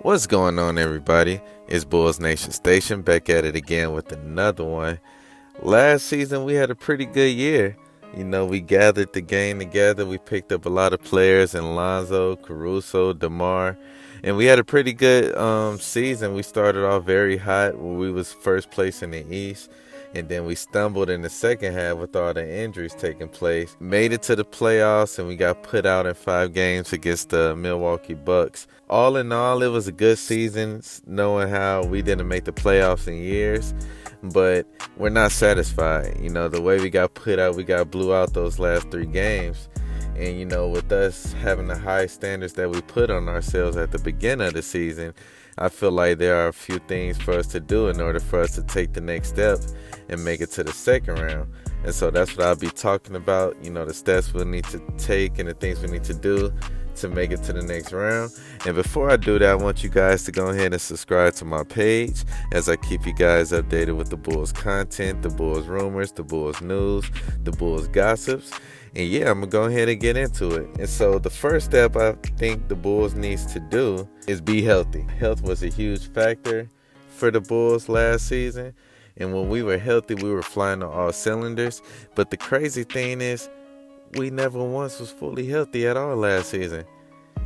What's going on, everybody? It's Bulls Nation Station back at it again with another one. Last season, we had a pretty good year. We gathered the gang together. We picked up a lot of players in Lonzo, Caruso, DeMar, and we had a pretty good season. We started off very hot when we was first place in the East, and then we stumbled in the second half with all the injuries taking place. Made it to the playoffs, and we got put out in 5 games against the Milwaukee Bucks. All in all, it was a good season, knowing how we didn't make the playoffs in years. But we're not satisfied. The way we got put out, we got blew out those last 3 games. And, with us having the high standards that we put on ourselves at the beginning of the season, I feel like there are a few things for us to do in order for us to take the next step and make it to the second round. And so that's what I'll be talking about, the steps we'll need to take and the things we need to do to make it to the next round. And before I do that, I want you guys to go ahead and subscribe to my page as I keep you guys updated with the Bulls content, the Bulls rumors, the Bulls news, the Bulls gossips. And yeah, I'm going to go ahead and get into it. And so the first step I think the Bulls needs to do is be healthy. Health was a huge factor for the Bulls last season. And when we were healthy, we were flying on all cylinders. But the crazy thing is, we never once was fully healthy at all last season.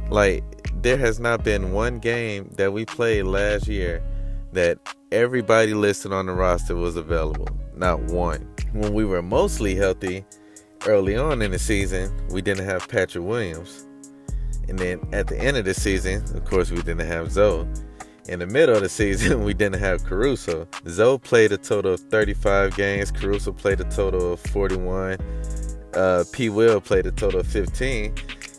Like, there has not been one game that we played last year that everybody listed on the roster was available. Not one. When we were mostly healthy early on in the season, we didn't have Patrick Williams. And then at the end of the season, of course, we didn't have Zoe. In the middle of the season, we didn't have Caruso. Zoe played a total of 35 games. Caruso played a total of 41. P. Will played a total of 15.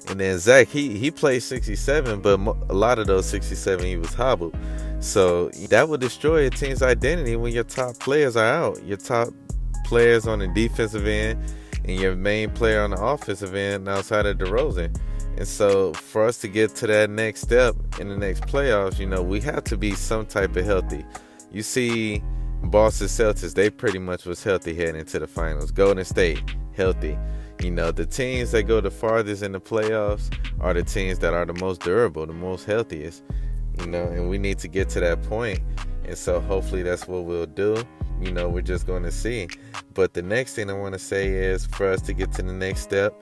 And then Zach, he played 67, but a lot of those 67, he was hobbled. So that will destroy a team's identity when your top players are out. Your top players on the defensive end and your main player on the offensive end outside of DeRozan. And so for us to get to that next step in the next playoffs, we have to be some type of healthy. You see Boston Celtics, they pretty much was healthy heading into the finals. Golden State, healthy. The teams that go the farthest in the playoffs are the teams that are the most durable, the most healthiest, and we need to get to that point. And so hopefully that's what we'll do. We're just going to see. But the next thing I want to say is for us to get to the next step,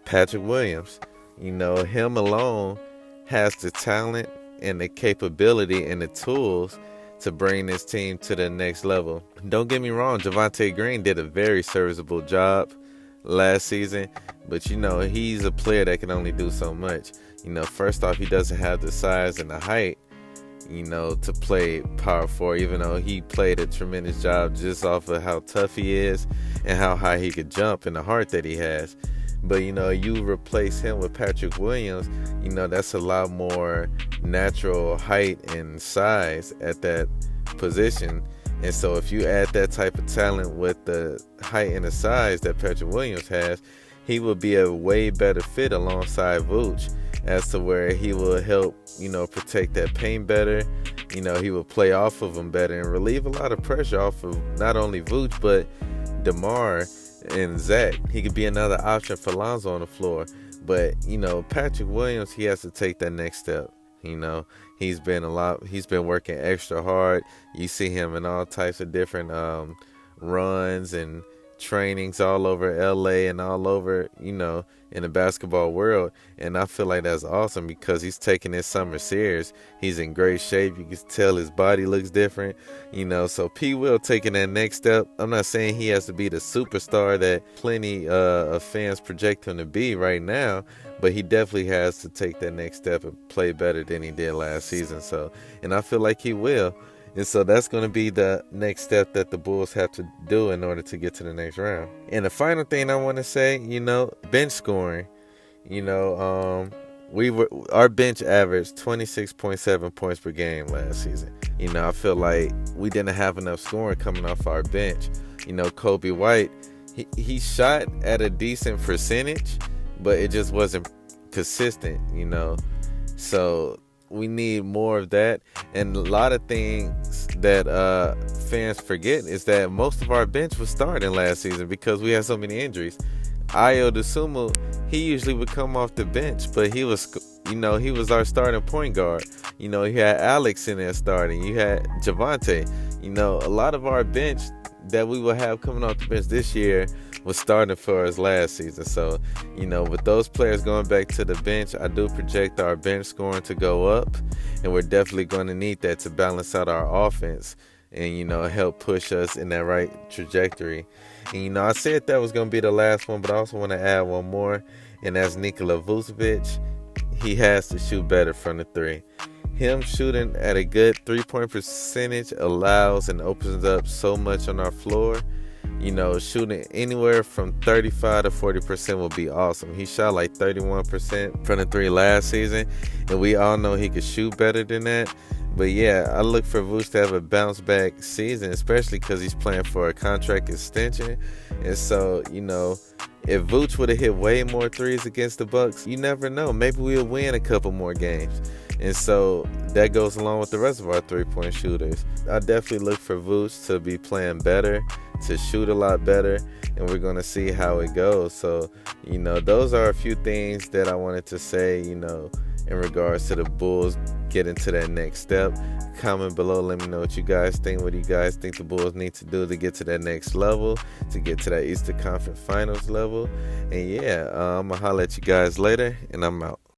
Patrick Williams, him alone has the talent and the capability and the tools to bring this team to the next level. Don't get me wrong, Javonte Green did a very serviceable job last season, but he's a player that can only do so much. First off, he doesn't have the size and the height to play power forward, even though he played a tremendous job just off of how tough he is and how high he could jump and the heart that he has. But you replace him with Patrick Williams, that's a lot more natural height and size at that position. And so if you add that type of talent with the height and the size that Patrick Williams has, he will be a way better fit alongside Vooch, as to where he will help, protect that paint better. He will play off of him better and relieve a lot of pressure off of not only Vooch, but DeMar and Zach. He could be another option for Lonzo on the floor. But, Patrick Williams, he has to take that next step. He's been working extra hard. You see him in all types of different runs and trainings all over LA and all over, in the basketball world. And I feel like that's awesome because he's taking his summer serious. He's in great shape. You can tell his body looks different, so P. Will taking that next step. I'm not saying he has to be the superstar that plenty of fans project him to be right now, but he definitely has to take that next step and play better than he did last season. And I feel like he will. And so that's going to be the next step that the Bulls have to do in order to get to the next round. And the final thing I want to say, bench scoring. Our bench averaged 26.7 points per game last season. I feel like we didn't have enough scoring coming off our bench. Kobe White, he shot at a decent percentage, but it just wasn't consistent, So we need more of that. And a lot of things that fans forget is that most of our bench was starting last season because we had so many injuries. Ayo Dosunmu, he usually would come off the bench, but he was he was our starting point guard. You had Alex in there starting. You had Javante. A lot of our bench that we will have coming off the bench this year was starting for us last season. So, with those players going back to the bench, I do project our bench scoring to go up, and we're definitely going to need that to balance out our offense and, help push us in that right trajectory. And, I said that was going to be the last one, but I also want to add one more, and that's Nikola Vucevic. He has to shoot better from the three. Him shooting at a good three-point percentage allows and opens up so much on our floor. Shooting anywhere from 35 to 40% will be awesome. He shot like 31% from the three last season, and we all know he could shoot better than that. But yeah, I look for Vooch to have a bounce back season, especially because he's playing for a contract extension. And so, if Vooch would have hit way more threes against the Bucks, you never know. Maybe we'll win a couple more games. And so that goes along with the rest of our three-point shooters. I definitely look for Vooch to be playing better, to shoot a lot better, and we're going to see how it goes. So, those are a few things that I wanted to say, in regards to the Bulls getting to that next step. Comment below, let me know what you guys think. What do you guys think the Bulls need to do to get to that next level, to get to that Eastern Conference Finals level? And yeah, I'm going to holler at you guys later, and I'm out.